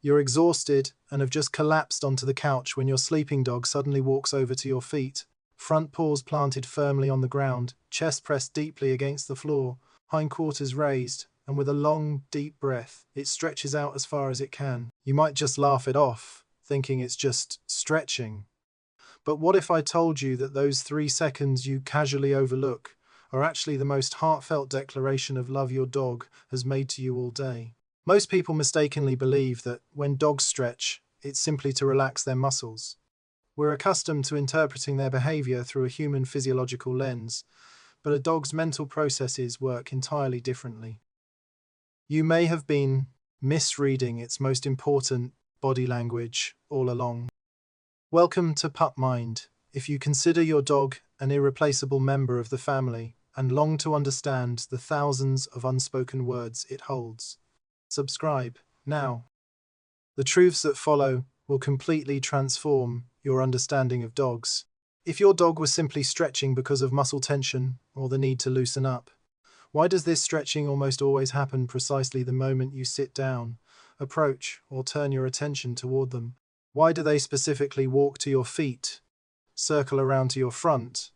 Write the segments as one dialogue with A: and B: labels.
A: You're exhausted and have just collapsed onto the couch when your sleeping dog suddenly walks over to your feet, front paws planted firmly on the ground, chest pressed deeply against the floor, hindquarters raised, and with a long, deep breath, it stretches out as far as it can. You might just laugh it off, thinking it's just stretching. But what if I told you that those 3 seconds you casually overlook are actually the most heartfelt declaration of love your dog has made to you all day? Most people mistakenly believe that when dogs stretch, it's simply to relax their muscles. We're accustomed to interpreting their behavior through a human physiological lens, but a dog's mental processes work entirely differently. You may have been misreading its most important body language all along. Welcome to Pup Mind. If you consider your dog an irreplaceable member of the family and long to understand the thousands of unspoken words it holds, subscribe now. The truths that follow will completely transform your understanding of dogs. If your dog was simply stretching because of muscle tension or the need to loosen up, why does this stretching almost always happen precisely the moment you sit down, approach, or turn your attention toward them? Why do they specifically walk to your feet, circle around to your front,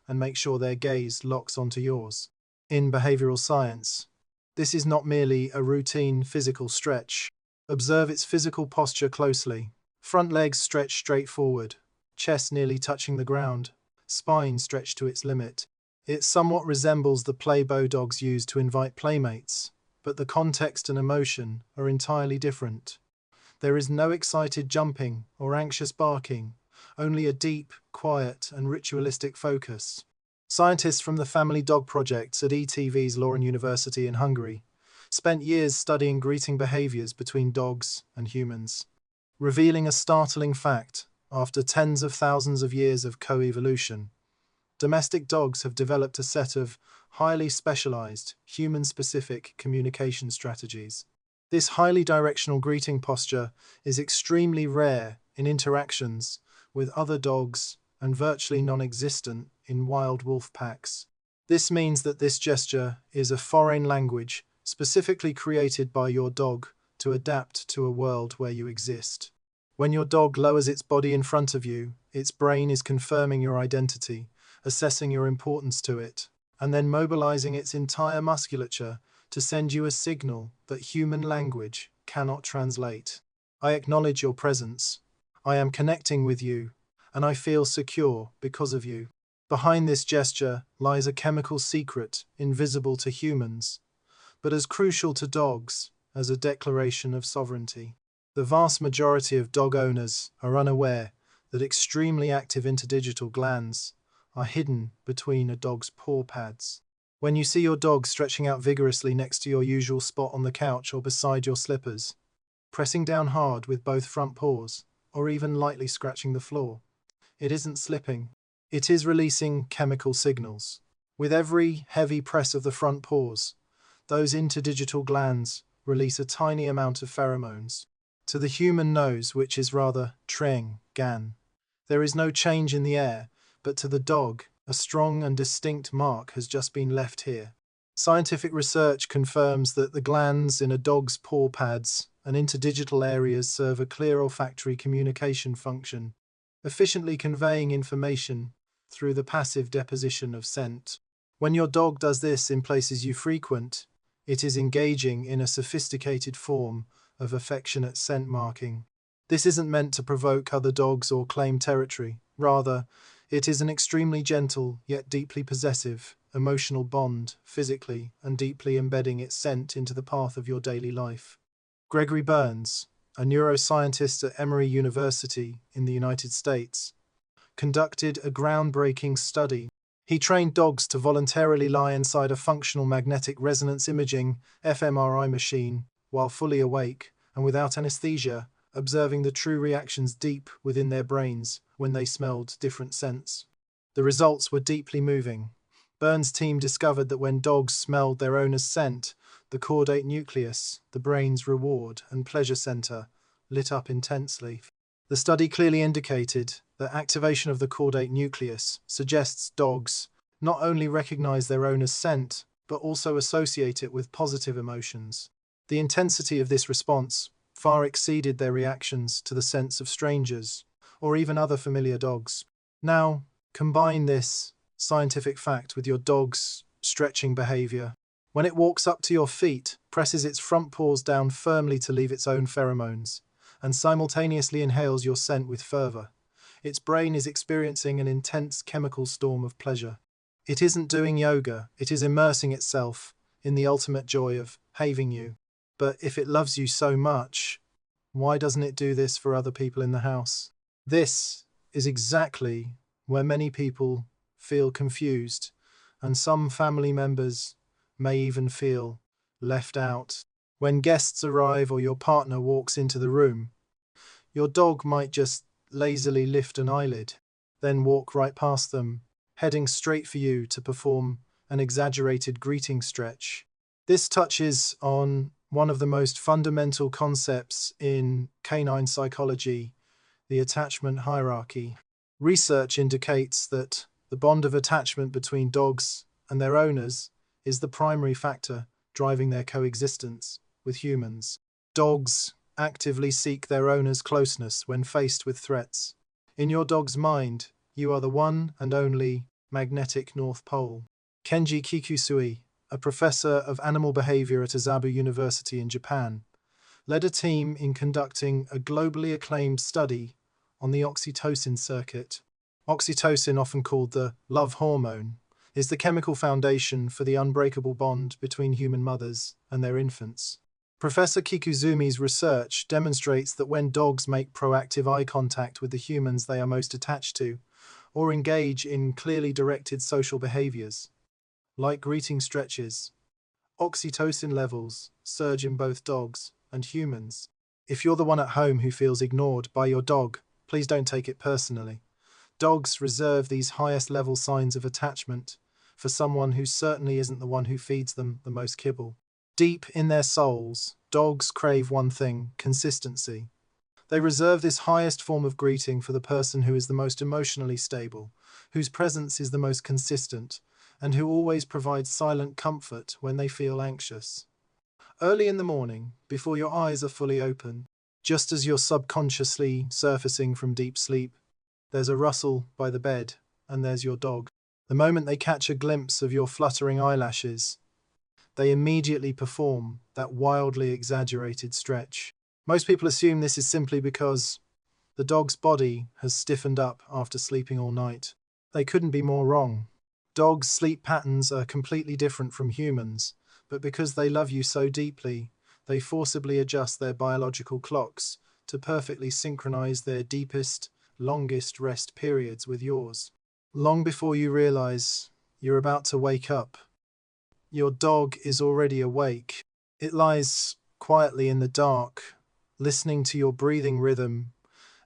A: and make sure their gaze locks onto yours? In behavioral science, this is not merely a routine physical stretch. Observe its physical posture closely. Front legs stretch straight forward, chest nearly touching the ground, spine stretched to its limit. It somewhat resembles the play bow dogs use to invite playmates, but the context and emotion are entirely different. There is no excited jumping or anxious barking, only a deep, quiet, and ritualistic focus. Scientists from the Family Dog Projects at ETV's Lauren University in Hungary spent years studying greeting behaviors between dogs and humans, revealing a startling fact: after tens of thousands of years of co-evolution, domestic dogs have developed a set of highly specialized, human-specific communication strategies. This highly directional greeting posture is extremely rare in interactions with other dogs and virtually non-existent in wild wolf packs. This means that this gesture is a foreign language specifically created by your dog to adapt to a world where you exist. When your dog lowers its body in front of you, its brain is confirming your identity, assessing your importance to it, and then mobilizing its entire musculature to send you a signal that human language cannot translate. I acknowledge your presence. I am connecting with you, and I feel secure because of you. Behind this gesture lies a chemical secret invisible to humans, but as crucial to dogs as a declaration of sovereignty. The vast majority of dog owners are unaware that extremely active interdigital glands are hidden between a dog's paw pads. When you see your dog stretching out vigorously next to your usual spot on the couch or beside your slippers, pressing down hard with both front paws, or even lightly scratching the floor, it isn't slipping. It is releasing chemical signals. With every heavy press of the front paws, those interdigital glands release a tiny amount of pheromones. To the human nose, which is rather treng, gan, there is no change in the air, but to the dog, a strong and distinct mark has just been left here. Scientific research confirms that the glands in a dog's paw pads and interdigital areas serve a clear olfactory communication function, efficiently conveying information through the passive deposition of scent. When your dog does this in places you frequent, it is engaging in a sophisticated form of affectionate scent marking. This isn't meant to provoke other dogs or claim territory. Rather, it is an extremely gentle, yet deeply possessive, emotional bond, physically and deeply embedding its scent into the path of your daily life. Gregory Burns, a neuroscientist at Emory University in the United States, conducted a groundbreaking study. He trained dogs to voluntarily lie inside a functional magnetic resonance imaging fMRI machine while fully awake and without anesthesia, observing the true reactions deep within their brains when they smelled different scents. The results were deeply moving. Burns' team discovered that when dogs smelled their owner's scent, the caudate nucleus, the brain's reward and pleasure center, lit up intensely. The study clearly indicated that activation of the caudate nucleus suggests dogs not only recognize their owner's scent, but also associate it with positive emotions. The intensity of this response, far exceeded their reactions to the sense of strangers, or even other familiar dogs. Now, combine this scientific fact with your dog's stretching behavior. When it walks up to your feet, presses its front paws down firmly to leave its own pheromones, and simultaneously inhales your scent with fervor. Its brain is experiencing an intense chemical storm of pleasure. It isn't doing yoga, it is immersing itself in the ultimate joy of having you. But if it loves you so much, why doesn't it do this for other people in the house? This is exactly where many people feel confused, and some family members may even feel left out. When guests arrive or your partner walks into the room, your dog might just lazily lift an eyelid, then walk right past them, heading straight for you to perform an exaggerated greeting stretch. This touches on one of the most fundamental concepts in canine psychology, the attachment hierarchy. Research indicates that the bond of attachment between dogs and their owners is the primary factor driving their coexistence with humans. Dogs actively seek their owner's closeness when faced with threats. In your dog's mind, you are the one and only magnetic North Pole. Kenji Kikusui, a professor of animal behavior at Azabu University in Japan, led a team in conducting a globally acclaimed study on the oxytocin circuit. Oxytocin, often called the love hormone, is the chemical foundation for the unbreakable bond between human mothers and their infants. Professor Kikuzumi's research demonstrates that when dogs make proactive eye contact with the humans they are most attached to, or engage in clearly directed social behaviors, like greeting stretches, oxytocin levels surge in both dogs and humans. If you're the one at home who feels ignored by your dog, please don't take it personally. Dogs reserve these highest level signs of attachment for someone who certainly isn't the one who feeds them the most kibble. Deep in their souls, dogs crave one thing: consistency. They reserve this highest form of greeting for the person who is the most emotionally stable, whose presence is the most consistent, and who always provides silent comfort when they feel anxious. Early in the morning, before your eyes are fully open, just as you're subconsciously surfacing from deep sleep, there's a rustle by the bed, and there's your dog. The moment they catch a glimpse of your fluttering eyelashes, they immediately perform that wildly exaggerated stretch. Most people assume this is simply because the dog's body has stiffened up after sleeping all night. They couldn't be more wrong. Dogs' sleep patterns are completely different from humans, but because they love you so deeply, they forcibly adjust their biological clocks to perfectly synchronize their deepest, longest rest periods with yours. Long before you realize you're about to wake up, your dog is already awake. It lies quietly in the dark, listening to your breathing rhythm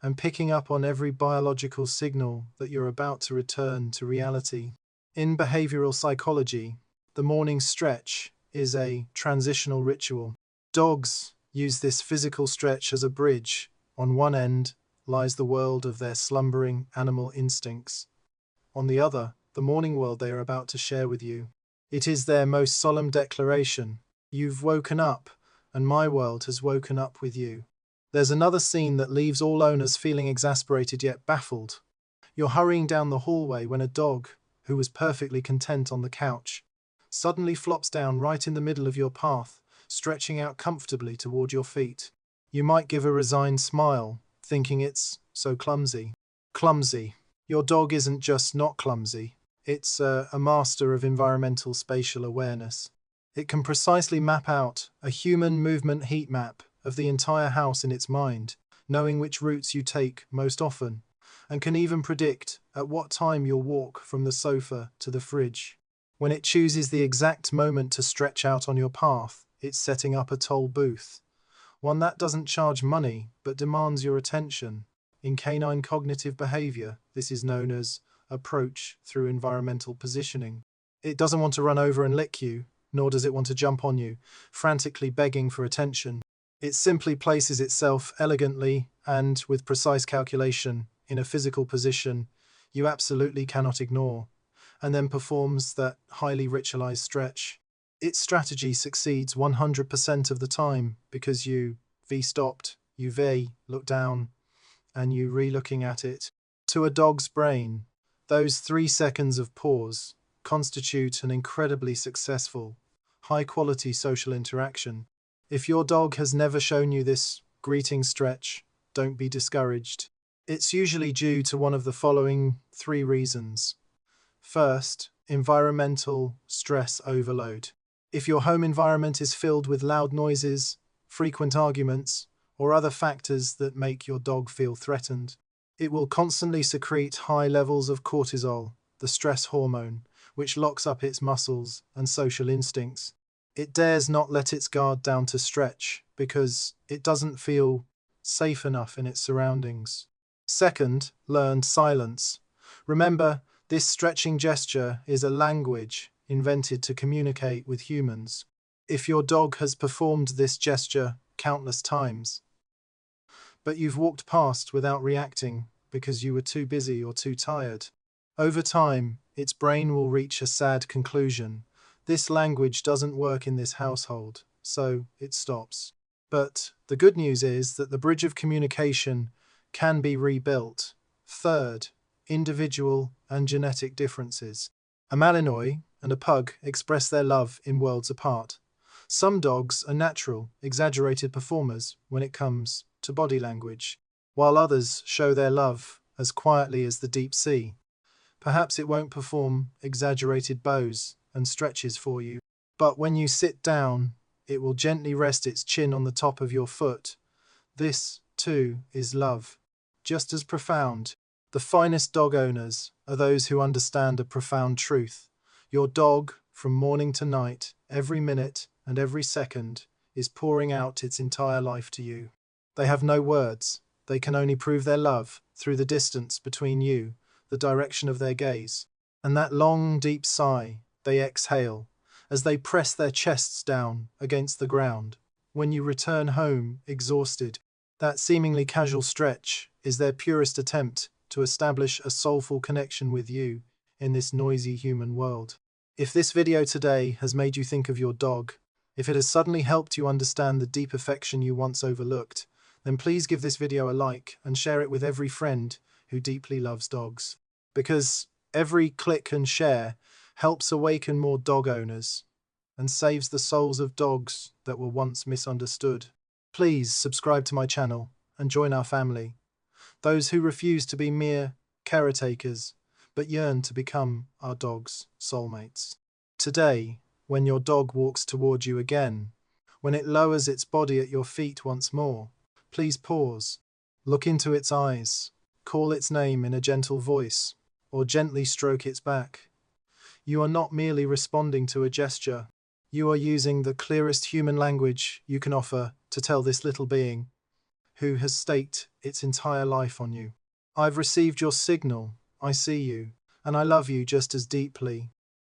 A: and picking up on every biological signal that you're about to return to reality. In behavioral psychology, the morning stretch is a transitional ritual. Dogs use this physical stretch as a bridge. On one end lies the world of their slumbering animal instincts. On the other, the morning world they are about to share with you. It is their most solemn declaration: you've woken up, and my world has woken up with you. There's another scene that leaves all owners feeling exasperated yet baffled. You're hurrying down the hallway when a dog, who was perfectly content on the couch, suddenly flops down right in the middle of your path, stretching out comfortably toward your feet. You might give a resigned smile, thinking it's so clumsy. Clumsy. Your dog isn't just not clumsy, it's a master of environmental spatial awareness. It can precisely map out a human movement heat map of the entire house in its mind, knowing which routes you take most often, and can even predict at what time you'll walk from the sofa to the fridge. When it chooses the exact moment to stretch out on your path, it's setting up a toll booth, one that doesn't charge money but demands your attention. In canine cognitive behavior, this is known as approach through environmental positioning. It doesn't want to run over and lick you, nor does it want to jump on you, frantically begging for attention. It simply places itself elegantly and with precise calculation in a physical position you absolutely cannot ignore, and then performs that highly ritualized stretch. Its strategy succeeds 100% of the time because you V stopped, you V, look down, and you re-looking at it. To a dog's brain, those 3 seconds of pause constitute an incredibly successful, high-quality social interaction. If your dog has never shown you this greeting stretch, don't be discouraged. It's usually due to one of the following 3 reasons. First, environmental stress overload. If your home environment is filled with loud noises, frequent arguments, or other factors that make your dog feel threatened, it will constantly secrete high levels of cortisol, the stress hormone, which locks up its muscles and social instincts. It dares not let its guard down to stretch because it doesn't feel safe enough in its surroundings. Second, learned silence. Remember, this stretching gesture is a language invented to communicate with humans. If your dog has performed this gesture countless times, but you've walked past without reacting because you were too busy or too tired, over time, its brain will reach a sad conclusion. This language doesn't work in this household, so it stops. But the good news is that the bridge of communication can be rebuilt. Third, individual and genetic differences. A Malinois and a pug express their love in worlds apart. Some dogs are natural, exaggerated performers when it comes to body language, while others show their love as quietly as the deep sea. Perhaps it won't perform exaggerated bows and stretches for you, but when you sit down, it will gently rest its chin on the top of your foot. This, too, is love, just as profound. The finest dog owners are those who understand a profound truth. Your dog, from morning to night, every minute and every second, is pouring out its entire life to you. They have no words. They can only prove their love through the distance between you, the direction of their gaze, and that long, deep sigh they exhale as they press their chests down against the ground. When you return home, exhausted, that seemingly casual stretch is their purest attempt to establish a soulful connection with you in this noisy human world. If this video today has made you think of your dog, if it has suddenly helped you understand the deep affection you once overlooked, then please give this video a like and share it with every friend who deeply loves dogs. Because every click and share helps awaken more dog owners and saves the souls of dogs that were once misunderstood. Please subscribe to my channel and join our family. Those who refuse to be mere caretakers, but yearn to become our dog's soulmates. Today, when your dog walks toward you again, when it lowers its body at your feet once more, please pause, look into its eyes, call its name in a gentle voice, or gently stroke its back. You are not merely responding to a gesture. You are using the clearest human language you can offer to tell this little being, who has staked its entire life on you. I've received your signal, I see you, and I love you just as deeply.